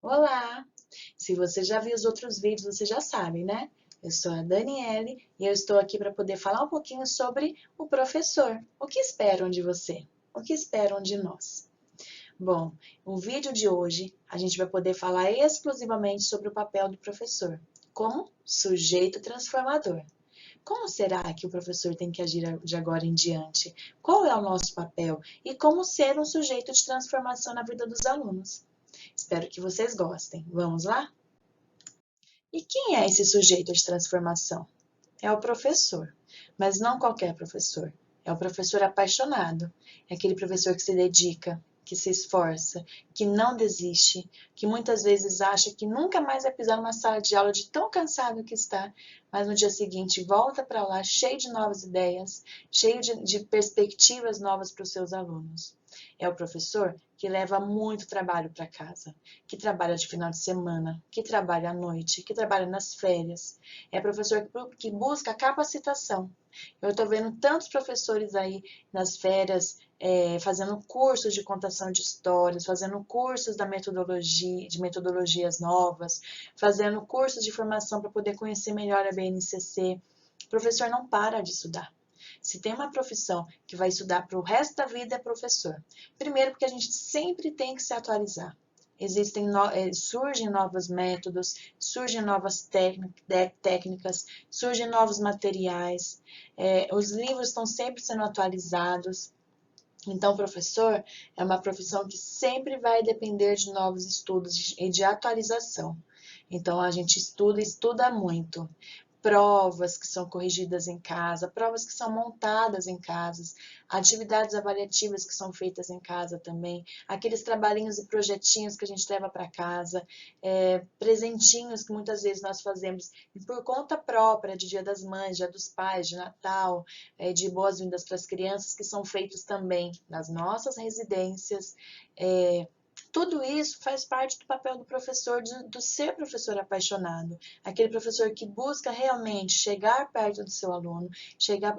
Olá! Se você já viu os outros vídeos, você já sabe, né? Eu sou a Daniele e eu estou aqui para poder falar um pouquinho sobre o professor. O que esperam de você? O que esperam de nós? Bom, no vídeo de hoje a gente vai poder falar exclusivamente sobre o papel do professor, como sujeito transformador. Como será que o professor tem que agir de agora em diante? Qual é o nosso papel? E como ser um sujeito de transformação na vida dos alunos? Espero que vocês gostem. Vamos lá? E quem é esse sujeito de transformação? É o professor, mas não qualquer professor. É o professor apaixonado, é aquele professor que se dedica, que se esforça, que não desiste, que muitas vezes acha que nunca mais vai pisar numa sala de aula de tão cansado que está, mas no dia seguinte volta para lá cheio de novas ideias, cheio de perspectivas novas para os seus alunos. É o professor que leva muito trabalho para casa, que trabalha de final de semana, que trabalha à noite, que trabalha nas férias. É professor que busca capacitação. Eu estou vendo tantos professores aí nas férias fazendo cursos de contação de histórias, fazendo cursos de metodologias novas, fazendo cursos de formação para poder conhecer melhor a BNCC. O professor não para de estudar. Se tem uma profissão que vai estudar para o resto da vida, é professor. Primeiro, porque a gente sempre tem que se atualizar. Surgem novos métodos, surgem novas técnicas, surgem novos materiais, os livros estão sempre sendo atualizados. Então, professor é uma profissão que sempre vai depender de novos estudos e de atualização. Então, a gente estuda e estuda muito. Provas que são corrigidas em casa, provas que são montadas em casas, atividades avaliativas que são feitas em casa também, aqueles trabalhinhos e projetinhos que a gente leva para casa, presentinhos que muitas vezes nós fazemos por conta própria, de Dia das Mães, Dia dos Pais, de Natal, de boas-vindas para as crianças, que são feitos também nas nossas residências. Tudo isso faz parte do papel do professor, do ser professor apaixonado, aquele professor que busca realmente chegar perto do seu aluno, chegar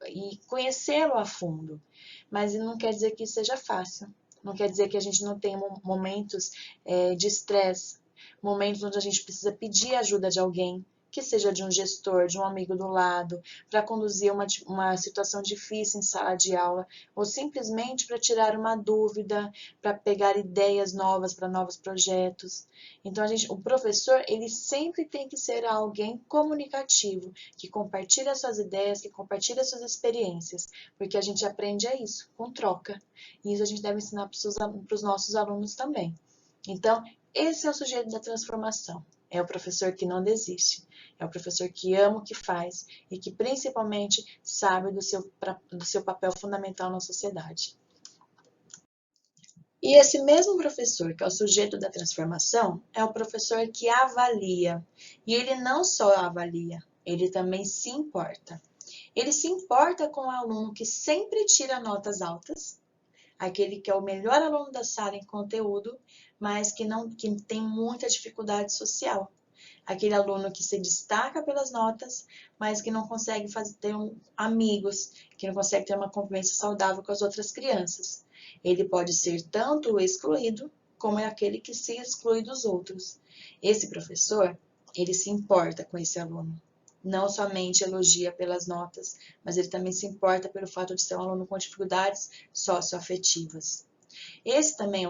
e conhecê-lo a fundo. Mas não quer dizer que isso seja fácil, não quer dizer que a gente não tenha momentos de estresse, momentos onde a gente precisa pedir ajuda de alguém, que seja de um gestor, de um amigo do lado, para conduzir uma situação difícil em sala de aula, ou simplesmente para tirar uma dúvida, para pegar ideias novas para novos projetos. Então, o professor, ele sempre tem que ser alguém comunicativo, que compartilha suas ideias, que compartilha suas experiências, porque a gente aprende isso, com troca. E isso a gente deve ensinar para os nossos alunos também. Então, esse é o sujeito da transformação. É o professor que não desiste. É o professor que ama o que faz e que principalmente sabe do seu papel fundamental na sociedade. E esse mesmo professor, que é o sujeito da transformação, é o professor que avalia. E ele não só avalia, ele também se importa. Ele se importa com o aluno que sempre tira notas altas, aquele que é o melhor aluno da sala em conteúdo, mas que tem muita dificuldade social. Aquele aluno que se destaca pelas notas, mas que não consegue ter amigos, que não consegue ter uma convivência saudável com as outras crianças. Ele pode ser tanto o excluído, como é aquele que se exclui dos outros. Esse professor, ele se importa com esse aluno. Não somente elogia pelas notas, mas ele também se importa pelo fato de ser um aluno com dificuldades socioafetivas. Esse também é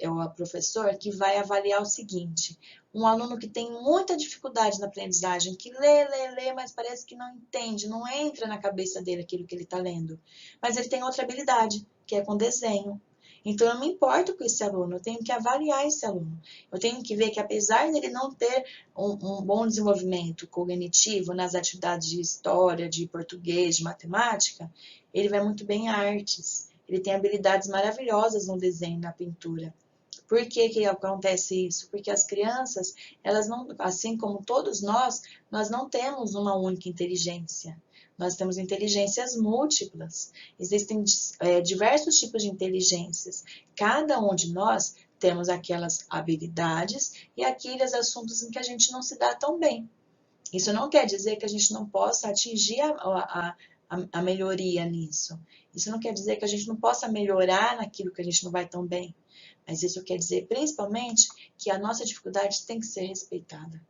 o professor que vai avaliar o seguinte: um aluno que tem muita dificuldade na aprendizagem, que lê, mas parece que não entende, não entra na cabeça dele aquilo que ele está lendo. Mas ele tem outra habilidade, que é com desenho. Então, eu me importo com esse aluno, eu tenho que avaliar esse aluno. Eu tenho que ver que, apesar dele não ter um bom desenvolvimento cognitivo nas atividades de história, de português, de matemática, ele vai muito bem em artes. Ele tem habilidades maravilhosas no desenho, na pintura. Por que que acontece isso? Porque as crianças, elas não, assim como todos nós não temos uma única inteligência. Nós temos inteligências múltiplas. Existem diversos tipos de inteligências. Cada um de nós temos aquelas habilidades e aqueles assuntos em que a gente não se dá tão bem. Isso não quer dizer que a gente não possa atingir a melhoria nisso. Isso não quer dizer que a gente não possa melhorar naquilo que a gente não vai tão bem. Mas isso quer dizer, principalmente, que a nossa dificuldade tem que ser respeitada.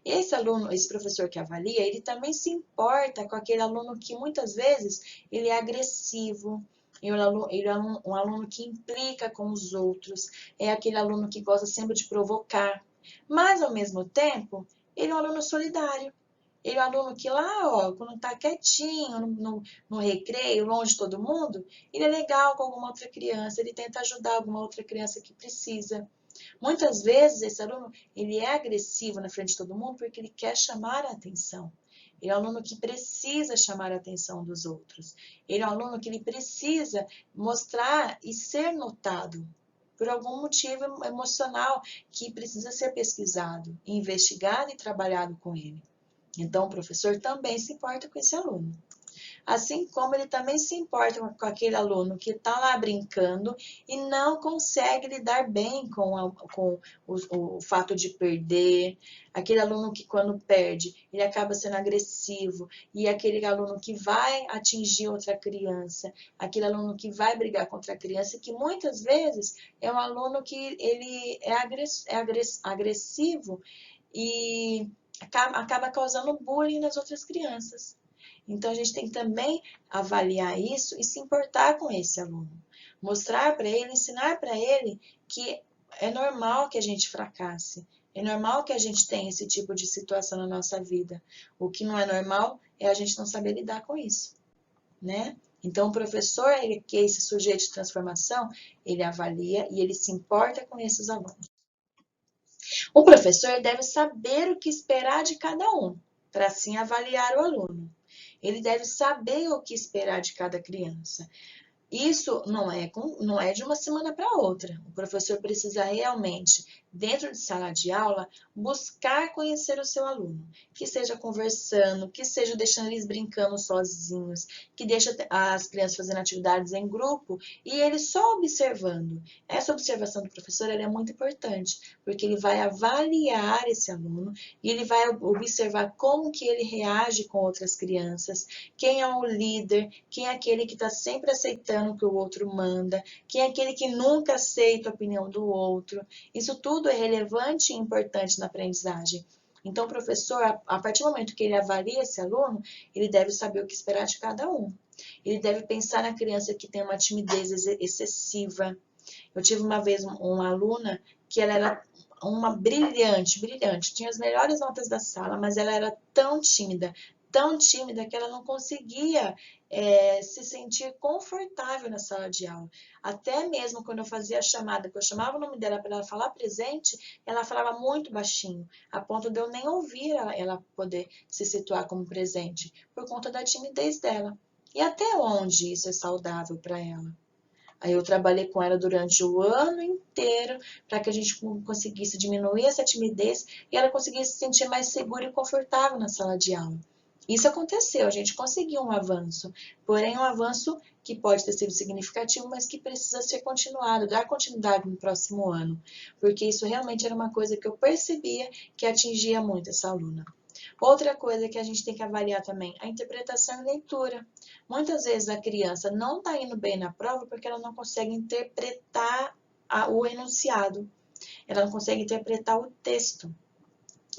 Esse aluno, esse professor que avalia, ele também se importa com aquele aluno que muitas vezes ele é agressivo, ele é um aluno que implica com os outros, é aquele aluno que gosta sempre de provocar, mas ao mesmo tempo, ele é um aluno solidário. Ele é um aluno que lá, ó, quando tá quietinho, no recreio, longe de todo mundo, ele é legal com alguma outra criança, ele tenta ajudar alguma outra criança que precisa. Muitas vezes esse aluno ele é agressivo na frente de todo mundo porque ele quer chamar a atenção. Ele é um aluno que precisa chamar a atenção dos outros. Ele é um aluno que ele precisa mostrar e ser notado por algum motivo emocional que precisa ser pesquisado, investigado e trabalhado com ele. Então, o professor também se importa com esse aluno. Assim como ele também se importa com aquele aluno que está lá brincando e não consegue lidar bem com o fato de perder, aquele aluno que quando perde, ele acaba sendo agressivo, e aquele aluno que vai atingir outra criança, aquele aluno que vai brigar contra a criança, que muitas vezes é um aluno que ele é agressivo e acaba causando bullying nas outras crianças. Então, a gente tem que também avaliar isso e se importar com esse aluno. Mostrar para ele, ensinar para ele que é normal que a gente fracasse. É normal que a gente tenha esse tipo de situação na nossa vida. O que não é normal é a gente não saber lidar com isso, né? Então, o professor, ele, que é esse sujeito de transformação, ele avalia e ele se importa com esses alunos. O professor deve saber o que esperar de cada um, para assim avaliar o aluno. Ele deve saber o que esperar de cada criança. Isso não é de uma semana para outra. O professor precisa realmente, dentro de sala de aula, buscar conhecer o seu aluno. Que seja conversando, que seja deixando eles brincando sozinhos, que deixe as crianças fazendo atividades em grupo e ele só observando. Essa observação do professor é muito importante, porque ele vai avaliar esse aluno e ele vai observar como que ele reage com outras crianças, quem é o líder, quem é aquele que está sempre aceitando o que o outro manda, quem é aquele que nunca aceita a opinião do outro. Isso tudo é relevante e importante na aprendizagem. Então, o professor, a partir do momento que ele avalia esse aluno, ele deve saber o que esperar de cada um. Ele deve pensar na criança que tem uma timidez excessiva. Eu tive uma vez uma aluna que ela era uma brilhante, tinha as melhores notas da sala, mas ela era tão tímida que ela não conseguia se sentir confortável na sala de aula. Até mesmo quando eu fazia a chamada, que eu chamava o nome dela para ela falar presente, ela falava muito baixinho, a ponto de eu nem ouvir ela poder se situar como presente, por conta da timidez dela. E até onde isso é saudável para ela? Aí eu trabalhei com ela durante o ano inteiro para que a gente conseguisse diminuir essa timidez e ela conseguisse se sentir mais segura e confortável na sala de aula. Isso aconteceu, a gente conseguiu um avanço, porém um avanço que pode ter sido significativo, mas que precisa ser continuado, dar continuidade no próximo ano, porque isso realmente era uma coisa que eu percebia que atingia muito essa aluna. Outra coisa que a gente tem que avaliar também, a interpretação e leitura. Muitas vezes a criança não está indo bem na prova porque ela não consegue interpretar o enunciado, ela não consegue interpretar o texto.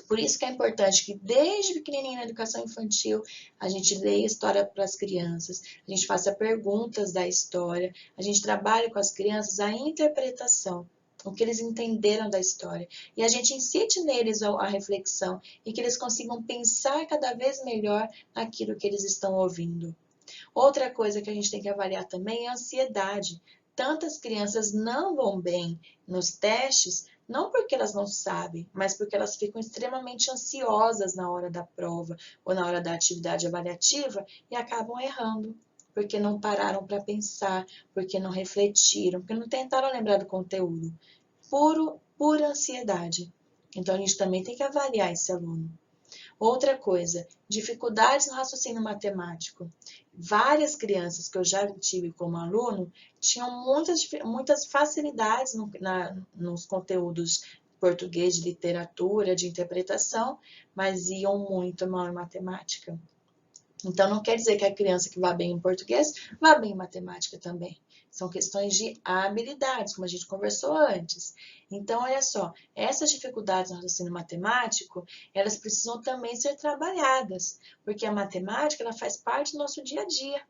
Por isso que é importante que desde pequenininho na educação infantil a gente leia história para as crianças, a gente faça perguntas da história, a gente trabalhe com as crianças a interpretação, o que eles entenderam da história. E a gente incite neles a reflexão e que eles consigam pensar cada vez melhor naquilo que eles estão ouvindo. Outra coisa que a gente tem que avaliar também é a ansiedade. Tantas crianças não vão bem nos testes, não porque elas não sabem, mas porque elas ficam extremamente ansiosas na hora da prova ou na hora da atividade avaliativa e acabam errando, porque não pararam para pensar, porque não refletiram, porque não tentaram lembrar do conteúdo. Pura ansiedade. Então, a gente também tem que avaliar esse aluno. Outra coisa, dificuldades no raciocínio matemático. Várias crianças que eu já tive como aluno tinham muitas facilidades nos conteúdos português, de literatura, de interpretação, mas iam muito mal em matemática. Então, não quer dizer que a criança que vá bem em português vá bem em matemática também. São questões de habilidades, como a gente conversou antes. Então, olha só, essas dificuldades no raciocínio matemático, elas precisam também ser trabalhadas, porque a matemática, ela faz parte do nosso dia a dia.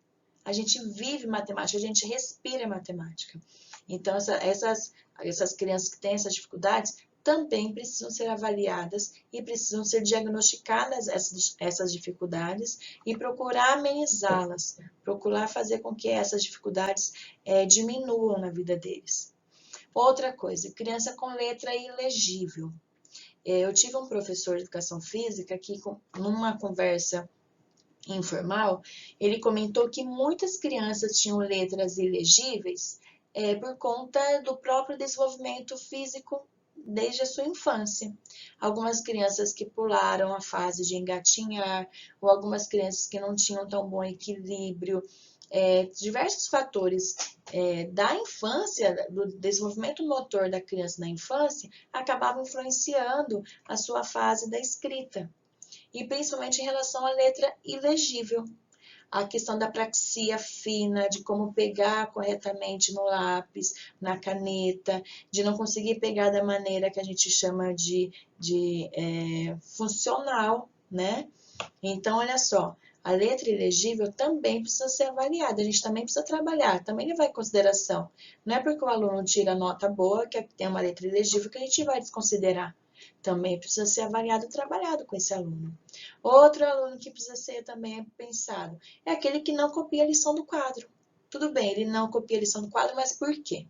A gente vive matemática, a gente respira matemática. Então, essas crianças que têm essas dificuldades também precisam ser avaliadas e precisam ser diagnosticadas essas dificuldades e procurar amenizá-las, procurar fazer com que essas dificuldades diminuam na vida deles. Outra coisa, criança com letra ilegível. Eu tive um professor de educação física que, numa conversa informal, ele comentou que muitas crianças tinham letras ilegíveis por conta do próprio desenvolvimento físico desde a sua infância. Algumas crianças que pularam a fase de engatinhar, ou algumas crianças que não tinham tão bom equilíbrio, diversos fatores da infância, do desenvolvimento motor da criança na infância, acabavam influenciando a sua fase da escrita. E principalmente em relação à letra ilegível. A questão da praxia fina, de como pegar corretamente no lápis, na caneta, de não conseguir pegar da maneira que a gente chama de funcional, né? Então, olha só, a letra ilegível também precisa ser avaliada, a gente também precisa trabalhar, também levar em consideração. Não é porque o aluno tira nota boa, que tem uma letra ilegível, que a gente vai desconsiderar. Também precisa ser avaliado e trabalhado com esse aluno. Outro aluno que precisa ser também pensado é aquele que não copia a lição do quadro. Tudo bem, ele não copia a lição do quadro, mas por quê?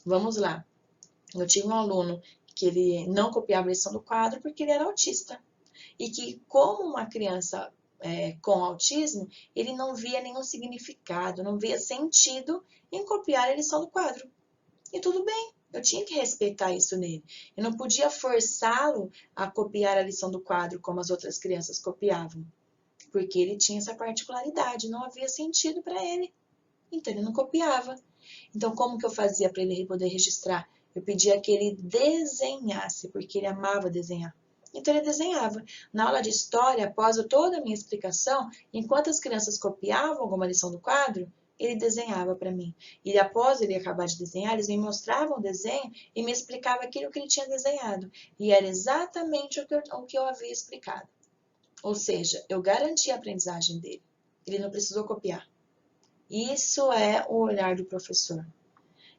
Vamos lá. Eu tive um aluno que ele não copiava a lição do quadro porque ele era autista. E que, como uma criança com autismo, ele não via nenhum significado, não via sentido em copiar a lição do quadro. E tudo bem, eu tinha que respeitar isso nele. Eu não podia forçá-lo a copiar a lição do quadro como as outras crianças copiavam, porque ele tinha essa particularidade, não havia sentido para ele. Então ele não copiava. Então como que eu fazia para ele poder registrar? Eu pedia que ele desenhasse, porque ele amava desenhar. Então ele desenhava. Na aula de história, após toda a minha explicação, enquanto as crianças copiavam alguma lição do quadro, ele desenhava para mim. E após ele acabar de desenhar, eles me mostravam o desenho e me explicavam aquilo que ele tinha desenhado. E era exatamente o que eu havia explicado. Ou seja, eu garanti a aprendizagem dele. Ele não precisou copiar. Isso é o olhar do professor.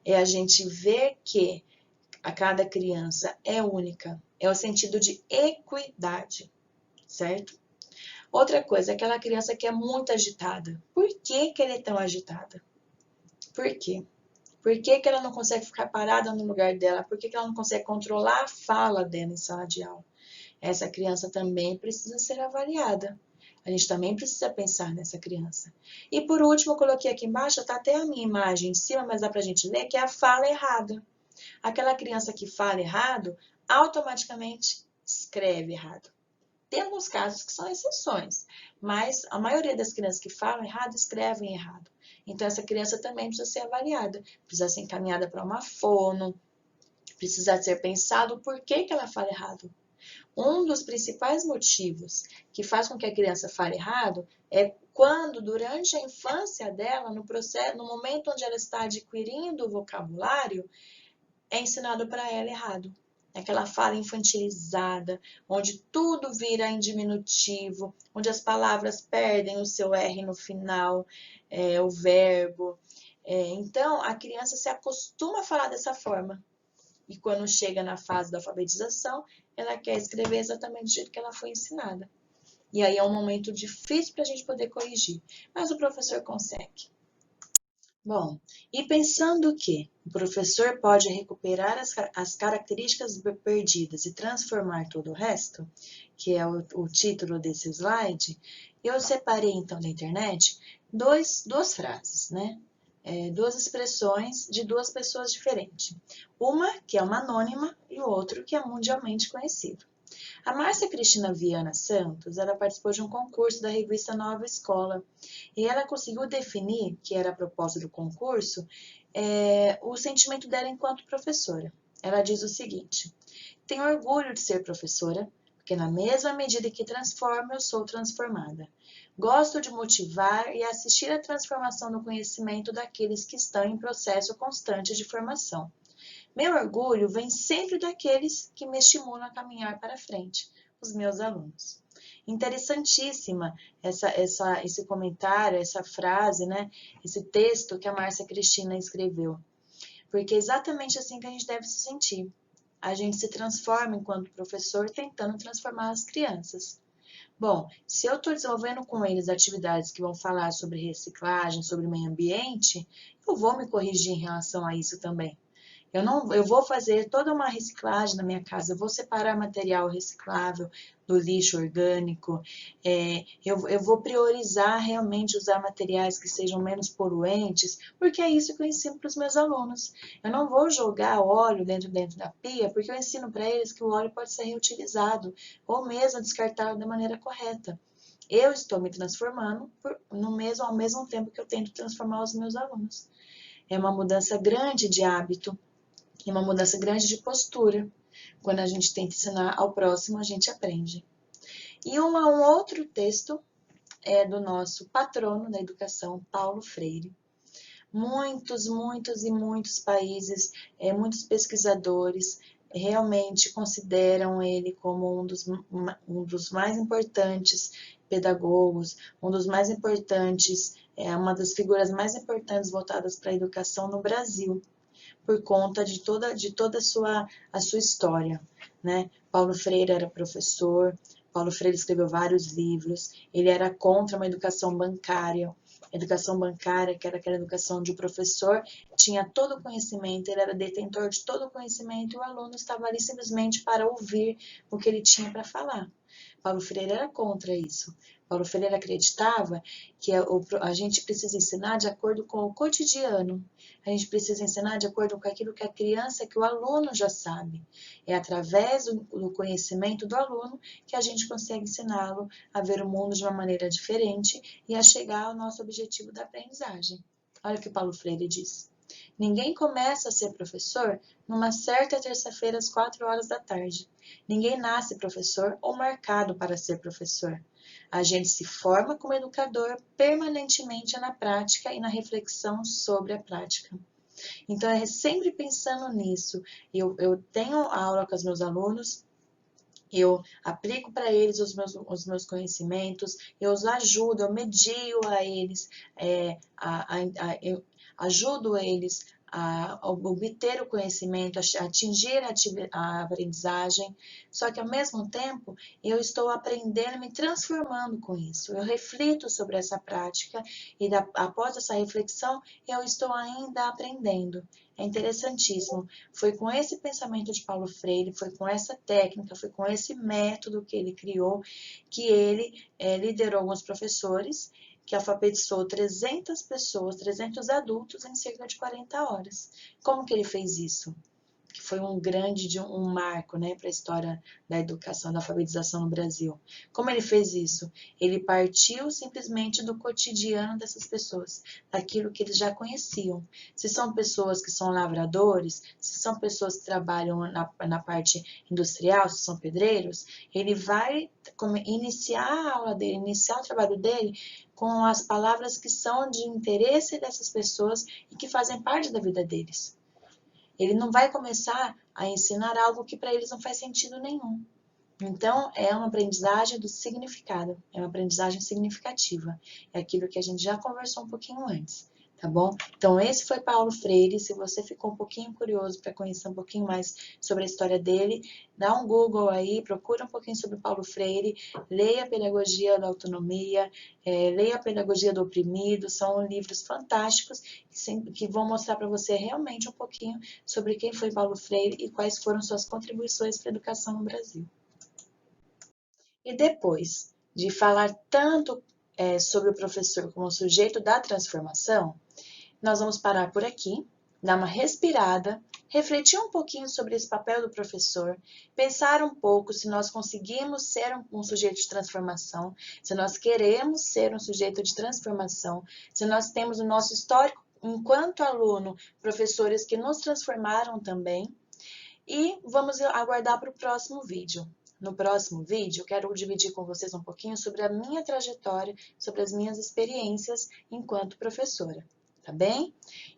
É a gente ver que a cada criança é única. É o sentido de equidade, certo? Outra coisa, aquela criança que é muito agitada. Por que ela é tão agitada? Por quê? Por que ela não consegue ficar parada no lugar dela? Por que ela não consegue controlar a fala dela em sala de aula? Essa criança também precisa ser avaliada. A gente também precisa pensar nessa criança. E por último, eu coloquei aqui embaixo, está até a minha imagem em cima, mas dá para a gente ler, que é a fala errada. Aquela criança que fala errado, automaticamente escreve errado. Tem alguns casos que são exceções, mas a maioria das crianças que falam errado, escrevem errado. Então, essa criança também precisa ser avaliada, precisa ser encaminhada para uma fono, precisa ser pensado o porquê que ela fala errado. Um dos principais motivos que faz com que a criança fale errado é quando, durante a infância dela, no momento onde ela está adquirindo o vocabulário, é ensinado para ela errado. Aquela fala infantilizada, onde tudo vira em diminutivo, onde as palavras perdem o seu R no final, o verbo. Então, a criança se acostuma a falar dessa forma. E quando chega na fase da alfabetização, ela quer escrever exatamente do jeito que ela foi ensinada. E aí é um momento difícil para a gente poder corrigir, mas o professor consegue. Bom, e pensando que o professor pode recuperar as características perdidas e transformar todo o resto, que é o título desse slide, eu separei então na internet duas frases, né? Duas expressões de duas pessoas diferentes. Uma que é uma anônima e o outro que é mundialmente conhecido. A Márcia Cristina Viana Santos, ela participou de um concurso da revista Nova Escola e ela conseguiu definir, que era a proposta do concurso, o sentimento dela enquanto professora. Ela diz o seguinte: tenho orgulho de ser professora, porque porque na mesma medida que transformo, eu sou transformada. Gosto de motivar e assistir à transformação no conhecimento daqueles que estão em processo constante de formação. Meu orgulho vem sempre daqueles que me estimulam a caminhar para frente, os meus alunos. Interessantíssima esse comentário, essa frase, né? Esse texto que a Márcia Cristina escreveu. Porque é exatamente assim que a gente deve se sentir. A gente se transforma enquanto professor tentando transformar as crianças. Bom, se eu estou desenvolvendo com eles atividades que vão falar sobre reciclagem, sobre meio ambiente, eu vou me corrigir em relação a isso também. Eu vou fazer toda uma reciclagem na minha casa, eu vou separar material reciclável do lixo orgânico, eu vou priorizar realmente usar materiais que sejam menos poluentes, porque é isso que eu ensino para os meus alunos. Eu não vou jogar óleo dentro da pia, porque eu ensino para eles que o óleo pode ser reutilizado, ou mesmo descartado da maneira correta. Eu estou me transformando ao mesmo tempo que eu tento transformar os meus alunos. É uma mudança grande de hábito, e uma mudança grande de postura. Quando a gente tenta ensinar ao próximo, a gente aprende. E um outro texto é do nosso patrono da educação, Paulo Freire. Muitos e muitos países, muitos pesquisadores realmente consideram ele como um dos mais importantes pedagogos, um dos mais importantes, uma das figuras mais importantes voltadas para a educação no Brasil, por conta de toda a sua história, né? Paulo Freire era professor, Paulo Freire escreveu vários livros, ele era contra uma educação bancária, que era aquela educação onde o professor tinha todo o conhecimento, ele era detentor de todo o conhecimento e o aluno estava ali simplesmente para ouvir o que ele tinha para falar. Paulo Freire era contra isso. Paulo Freire acreditava que a gente precisa ensinar de acordo com o cotidiano. A gente precisa ensinar de acordo com aquilo que a criança, que o aluno já sabe. É através do conhecimento do aluno que a gente consegue ensiná-lo a ver o mundo de uma maneira diferente e a chegar ao nosso objetivo da aprendizagem. Olha o que Paulo Freire diz. Ninguém começa a ser professor numa certa terça-feira às 4 horas da tarde. Ninguém nasce professor ou marcado para ser professor. A gente se forma como educador permanentemente na prática e na reflexão sobre a prática. Então, é sempre pensando nisso. Eu tenho aula com os meus alunos, eu aplico para eles os meus conhecimentos, eu os ajudo, eu medio a eles, eu ajudo eles a obter o conhecimento, a atingir a aprendizagem, só que ao mesmo tempo eu estou aprendendo, me transformando com isso. Eu reflito sobre essa prática e após essa reflexão eu estou ainda aprendendo. É interessantíssimo. Foi com esse pensamento de Paulo Freire, foi com essa técnica, foi com esse método que ele criou, que ele liderou alguns professores, que alfabetizou 300 pessoas, 300 adultos em cerca de 40 horas. Como que ele fez isso? Que foi um marco, né, para a história da educação, da alfabetização no Brasil. Como ele fez isso? Ele partiu simplesmente do cotidiano dessas pessoas, daquilo que eles já conheciam. Se são pessoas que são lavradores, se são pessoas que trabalham na parte industrial, se são pedreiros, ele vai iniciar a aula dele, iniciar o trabalho dele com as palavras que são de interesse dessas pessoas e que fazem parte da vida deles. Ele não vai começar a ensinar algo que para eles não faz sentido nenhum. Então, é uma aprendizagem do significado, é uma aprendizagem significativa. É aquilo que a gente já conversou um pouquinho antes, tá bom? Então, esse foi Paulo Freire. Se você ficou um pouquinho curioso para conhecer um pouquinho mais sobre a história dele, dá um Google aí, procura um pouquinho sobre Paulo Freire, leia a Pedagogia da Autonomia, leia a Pedagogia do Oprimido, são livros fantásticos que vão mostrar para você realmente um pouquinho sobre quem foi Paulo Freire e quais foram suas contribuições para a educação no Brasil. E depois de falar tanto sobre o professor como sujeito da transformação, nós vamos parar por aqui, dar uma respirada, refletir um pouquinho sobre esse papel do professor, pensar um pouco se nós conseguimos ser um sujeito de transformação, se nós queremos ser um sujeito de transformação, se nós temos o nosso histórico enquanto aluno, professores que nos transformaram também, e vamos aguardar para o próximo vídeo. no próximo vídeo, eu quero dividir com vocês um pouquinho sobre a minha trajetória, sobre as minhas experiências enquanto professora, tá bem?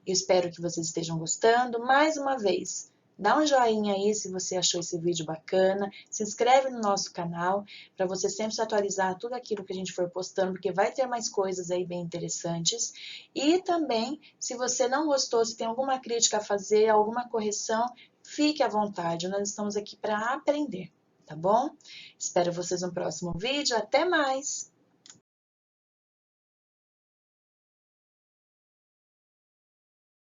Eu espero que vocês estejam gostando. Mais uma vez, dá um joinha aí se você achou esse vídeo bacana, se inscreve no nosso canal para você sempre se atualizar tudo aquilo que a gente for postando, porque vai ter mais coisas aí bem interessantes. E também, se você não gostou, se tem alguma crítica a fazer, alguma correção, fique à vontade, nós estamos aqui para aprender, tá bom? Espero vocês no próximo vídeo, até mais!